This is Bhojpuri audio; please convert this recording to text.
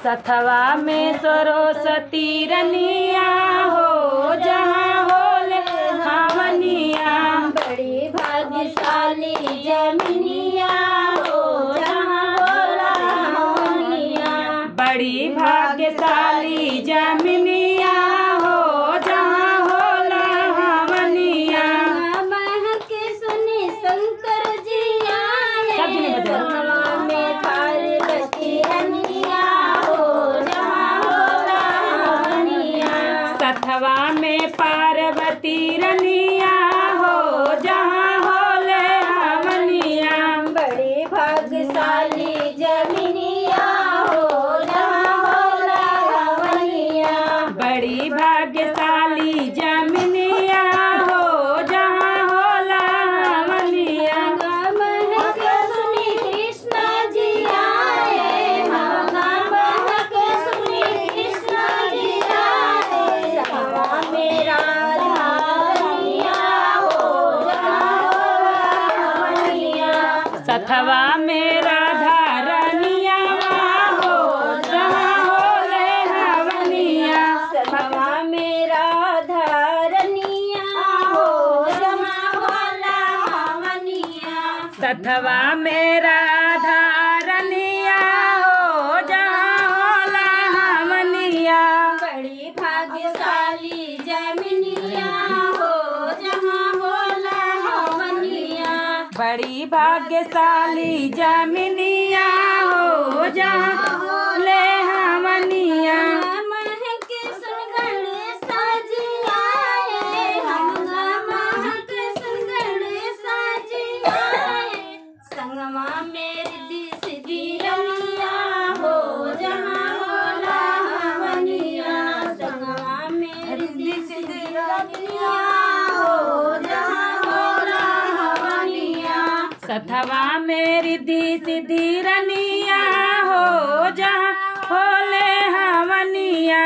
सथवा में सरस्वती रनिया हो जहाँ होले हवनिया। बड़ी भाग्यशाली जमिनिया हो जहाँ होला हवनिया। बड़ी भाग्यशाली जमिनिया हो जहाँ होला हवनिया। महक सुनी शंकर जी आए, सथवा में पार्वती रनिया हो जहाँ होला हवनिया। सथवा में पार्वती रनिया हो जहाँ होले हवनिया। बड़ी भाग्यशाली जमिनिया हो जहाँ होला हवनिया। बड़ी भाग्यशाली जमिनिया हो जहाँ होला हवनिया। महक सुनी कृष्ण जी आए, महक सुनी कृष्ण जी आए। सथवा में राधा रनिया हो जहाँ होला हवनिया। सथवा में राधा रनिया हो जहाँ होले हवनिया। सथवा में राधा रनिया हो जहाँ होला हवनिया। सथवा में राधा रनिया हो जहाँ होला हवनिया। बड़ी भाग्यशाली जमिनिया हो जहाँ होला हवनिया। बड़ी भाग्यशाली जमिनिया हो जहाँ होले हवनिया। महक सुन गणेश जी आए, महक सुन गणेश जी आए। संगमा में रिद्धि सिद्धि रनिया हो जहाँ होला हवनिया। संगमा में रिद्धि सिद्धि रनिया हो जहाँ होला हवनिया। सथवा में रिद्धि सिद्धि रनिया हो जहाँ होले हवनिया।